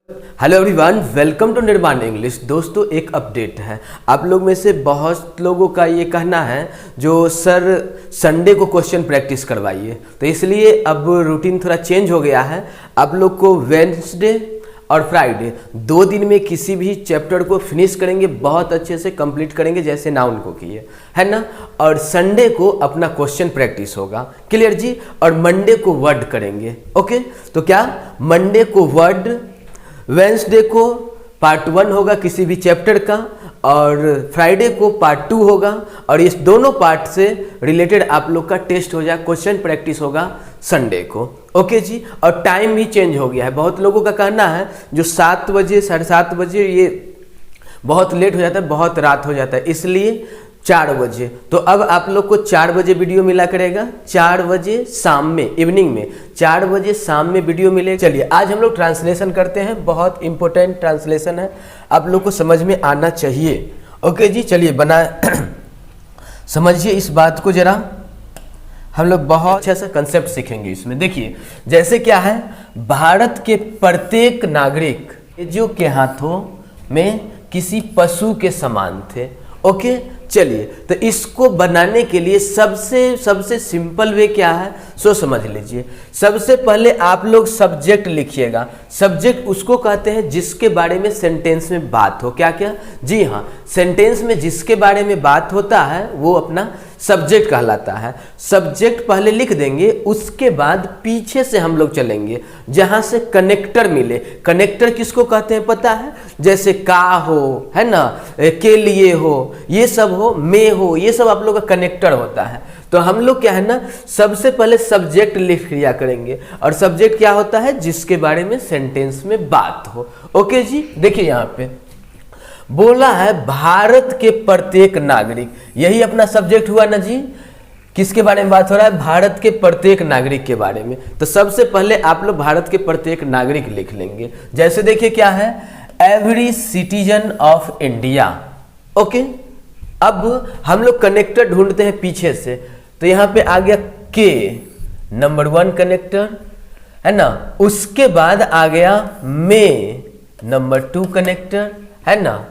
Hello everyone, welcome to निर्माण English. दोस्तों, एक अपडेट है। आप लोग में से बहुत लोगों का ये कहना है जो सर संडे को क्वेश्चन प्रैक्टिस करवाइए, तो इसलिए अब रूटीन थोड़ा चेंज हो गया है। आप लोग को वेडनेसडे और फ्राइडे 2 दिन में किसी भी चैप्टर को फिनिश करेंगे, बहुत अच्छे से कंप्लीट करेंगे जैसे नाउन को किए, है ना। और संडे को अपना क्वेश्चन प्रैक्टिस होगा, क्लियर जी। और मंडे को वर्ड करेंगे, ओके। तो क्या मंडे को वर्ड, वेंसडे को पार्ट 1 होगा किसी भी चैप्टर का, और फ्राइडे को पार्ट 2 होगा। और इस दोनों पार्ट से रिलेटेड आप लोग का टेस्ट हो जाए, क्वेश्चन प्रैक्टिस होगा संडे को, ओके जी। और टाइम भी चेंज हो गया है। बहुत लोगों का कहना है जो 7 बजे 7:30 बजे ये बहुत लेट हो जाता है, बहुत रात हो जाता है, इसलिए 4 बजे। तो अब आप लोग को 4 बजे वीडियो मिला करेगा, 4 बजे शाम में, इवनिंग में 4 बजे शाम में वीडियो मिलेगा। चलिए आज हम लोग ट्रांसलेशन करते हैं, बहुत इंपॉर्टेंट ट्रांसलेशन है, आप लोग को समझ में आना चाहिए, ओके जी। चलिए बना समझिए इस बात को जरा। हम लोग बहुत अच्छा सा कंसेप्ट सीखेंगे इसमें। देखिए जैसे क्या है, भारत के प्रत्येक नागरिक जो के हाथों में किसी पशु के समान थे, ओके। चलिए तो इसको बनाने के लिए सबसे सिंपल वे क्या है सो समझ लीजिए। सबसे पहले आप लोग सब्जेक्ट लिखिएगा। सब्जेक्ट उसको कहते हैं जिसके बारे में सेंटेंस में बात हो। क्या क्या? जी हाँ, सेंटेंस में जिसके बारे में बात होता है वो अपना सब्जेक्ट कहलाता है। सब्जेक्ट पहले लिख देंगे, उसके बाद पीछे से हम लोग चलेंगे जहां से कनेक्टर मिले। कनेक्टर किसको कहते हैं पता है? जैसे का हो, है ना, के लिए हो, ये सब हो, में हो, ये सब आप लोग का कनेक्टर होता है। तो हम लोग क्या है ना, सबसे पहले सब्जेक्ट लिख लिया करेंगे। और सब्जेक्ट क्या होता है? जिसके बारे में सेंटेंस में बात हो, ओके जी। देखिए यहाँ पे बोला है भारत के प्रत्येक नागरिक, यही अपना सब्जेक्ट हुआ ना जी। किसके बारे में बात हो रहा है? भारत के प्रत्येक नागरिक के बारे में। तो सबसे पहले आप लोग भारत के प्रत्येक नागरिक लिख लेंगे। जैसे देखिए क्या है, every citizen of India, okay. अब हम लोग कनेक्टर ढूंढते हैं पीछे से, तो यहाँ पे आ गया के, नंबर 1 कनेक्टर, है ना। उसके बाद आ गया में, नंबर 2 कनेक्टर, है ना।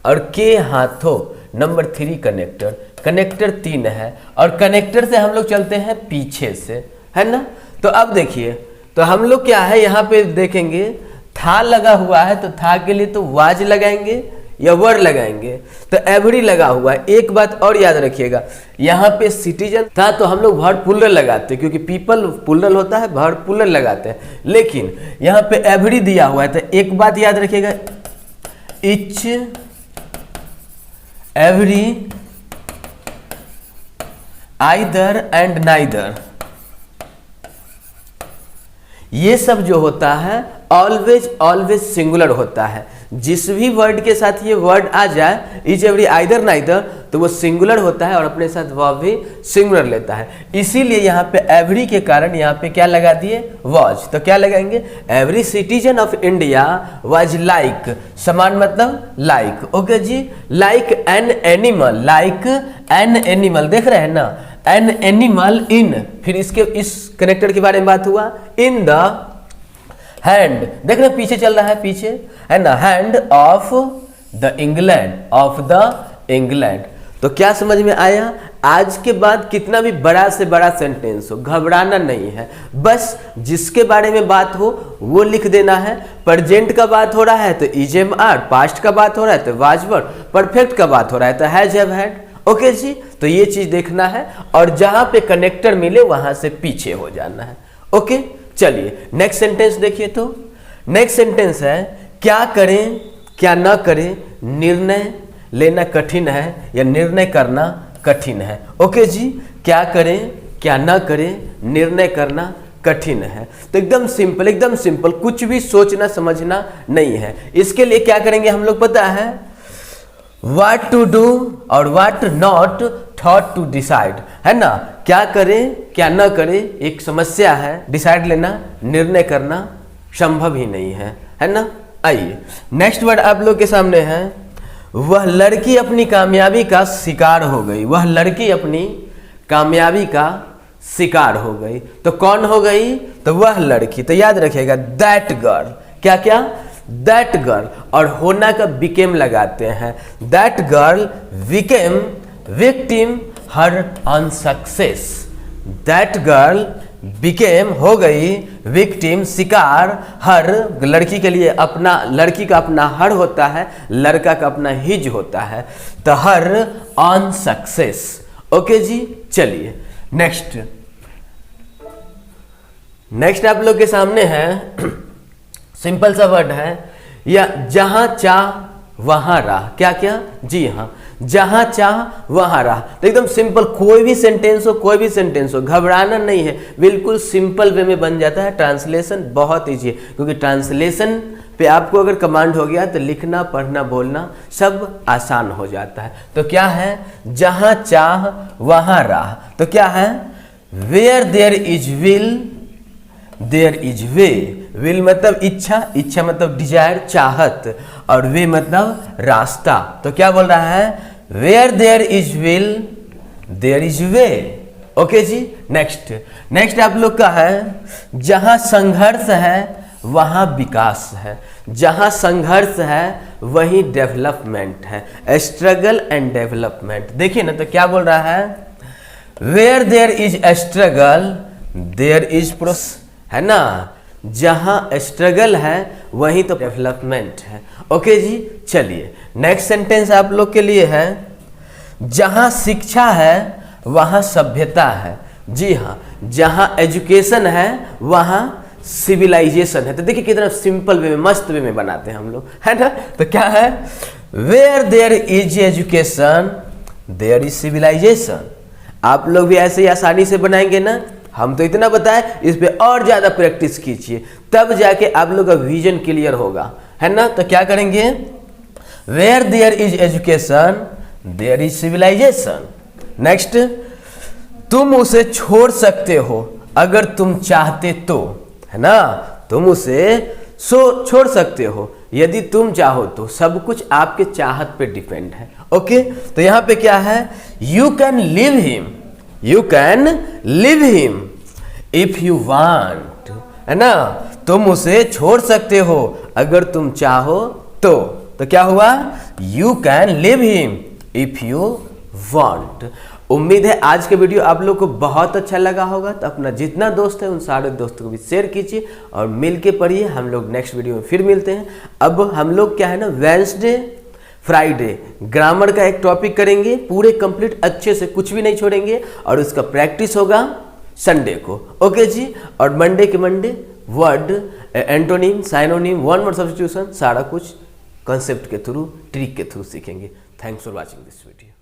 और के हाथों, नंबर 3 कनेक्टर। कनेक्टर 3 है, और कनेक्टर से हम लोग चलते हैं पीछे से, है ना। तो अब देखिए, तो हम लोग क्या है यहाँ पे देखेंगे, था लगा हुआ है, तो था के लिए तो वाज लगाएंगे या वर लगाएंगे। तो एवरी लगा हुआ है। एक बात और याद रखिएगा, यहाँ पे सिटीजन था तो हम लोग वर्ड प्लूरल लगाते हैं, क्योंकि पीपल प्लूरल होता है, वर्ड प्लूरल लगाते हैं। लेकिन यहाँ पे एवरी दिया हुआ है, तो एक बात याद रखिएगा, etch, every, either and neither, ये सब जो होता है ऑलवेज सिंगुलर होता है। जिस भी वर्ड के साथ ये वर्ड आ जाए, इच, एवरी, आइदर, नाइदर, तो वो सिंगुलर होता है और अपने साथ वह भी सिंगुलर लेता है। इसीलिए यहाँ पे एवरी के कारण यहाँ पे क्या लगा दिए? वॉज। तो क्या लगाएंगे? Every citizen of India was like, समान मतलब लाइक, ओके जी। Like an animal, like an animal, देख रहे हैं ना, एन एनिमल इन, फिर इसके इस कनेक्टर के बारे में बात हुआ, इन द हैंड, देख रहे पीछे चल रहा है, पीछे है ना, hand of the England, of the England. तो क्या समझ में आया? आज के बाद कितना भी बड़ा से बड़ा सेंटेंस हो, घबराना नहीं है, बस जिसके बारे में बात हो वो लिख देना है। प्रेजेंट का बात हो रहा है तो इज, एम, आर, पास्ट का बात हो रहा है तो वाज, वर, परफेक्ट का बात हो रहा है तो हैज, हैव, हैड, ओके जी। तो ये चीज देखना है, और जहां पे कनेक्टर मिले वहां से पीछे हो जाना है, ओके। चलिए नेक्स्ट सेंटेंस देखिए। तो नेक्स्ट सेंटेंस है, क्या करें क्या ना करें, निर्णय लेना कठिन है या निर्णय करना कठिन है, ओके जी। क्या करें क्या ना करें, निर्णय करना कठिन है। तो एकदम सिंपल, कुछ भी सोचना समझना नहीं है। इसके लिए क्या करेंगे हम लोग पता है? What to do और what not thought to decide, है ना। क्या करें क्या ना करें एक समस्या है, डिसाइड लेना, निर्णय करना संभव ही नहीं है, है ना। आइए नेक्स्ट वर्ड आप लोग के सामने है, वह लड़की अपनी कामयाबी का शिकार हो गई। वह लड़की अपनी कामयाबी का शिकार हो गई। तो कौन हो गई? तो वह लड़की। तो याद रखिएगा दैट गर्ल, क्या क्या? दैट गर्ल, और होना का बिकेम लगाते हैं, that girl became victim her unsuccess, that girl became हो गई विक्टिम शिकार, हर लड़की के लिए अपना, लड़की का अपना हर होता है, लड़का का अपना हिज होता है, तो हर अनसक्सेस। ओके जी, चलिए नेक्स्ट आप लोग के सामने है सिंपल सा वर्ड है, या जहां चाह वहां राह। क्या क्या? जी हाँ, जहां चाह वहां राह। तो एकदम सिंपल, कोई भी सेंटेंस हो, घबराना नहीं है, बिल्कुल सिंपल वे में बन जाता है। ट्रांसलेशन बहुत ईजी है, क्योंकि ट्रांसलेशन पे आपको अगर कमांड हो गया तो लिखना, पढ़ना, बोलना सब आसान हो जाता है। तो क्या है? जहां चाह वहां राह। तो क्या है? Where there is will there is way. Will मतलब इच्छा, इच्छा मतलब डिजायर, चाहत, और वे मतलब रास्ता। तो क्या बोल रहा है? Where there is will there is way. Okay जी, नेक्स्ट आप लोग का है, जहां संघर्ष है वहां विकास है, जहां संघर्ष है वहीं डेवलपमेंट है, स्ट्रगल एंड डेवलपमेंट। देखिए ना, तो क्या बोल रहा है? Where there is struggle there is process, है ना, जहां स्ट्रगल है वहीं तो डेवलपमेंट है। ओके जी, चलिए नेक्स्ट सेंटेंस आप लोग के लिए है, जहां शिक्षा है वहां सभ्यता है। जी हाँ, जहां एजुकेशन है वहां सिविलाइजेशन है। तो देखिए कितना सिंपल वे में, मस्त वे में बनाते हैं हम लोग, है ना। तो क्या है? Where there is education there is civilisation. आप लोग भी ऐसे ही आसानी से बनाएंगे ना। हम तो इतना बताएं, इस पे और ज्यादा प्रैक्टिस कीजिए, तब जाके आप लोग का विजन क्लियर होगा, है ना। तो क्या करेंगे? Where there is education there is civilisation. Next, तुम उसे छोड़ सकते हो अगर तुम चाहते तो, है ना, तुम उसे छोड़ सकते हो यदि तुम चाहो तो। सब कुछ आपके चाहत पे डिपेंड है। ओके, तो यहां पे क्या है? You can live him, you can live him if you want, है ना, तुम उसे छोड़ सकते हो अगर तुम चाहो तो। तो क्या हुआ? You can live him if you want. उम्मीद है आज के वीडियो आप लोग को बहुत अच्छा लगा होगा। तो अपना जितना दोस्त है उन सारे दोस्तों को भी शेयर कीजिए और मिल के पढ़िए। हम लोग नेक्स्ट वीडियो में फिर मिलते हैं। अब हम लोग क्या है ना, वेडनेसडे फ्राइडे ग्रामर का एक टॉपिक करेंगे पूरे कंप्लीट अच्छे से, कुछ भी नहीं छोड़ेंगे, और उसका प्रैक्टिस होगा संडे को। ओके जी, और मंडे के Monday word, antonym, synonym, one word substitution, सारा कुछ कॉन्सेप्ट के थ्रू, ट्रिक के थ्रू सीखेंगे। Thanks for watching this video.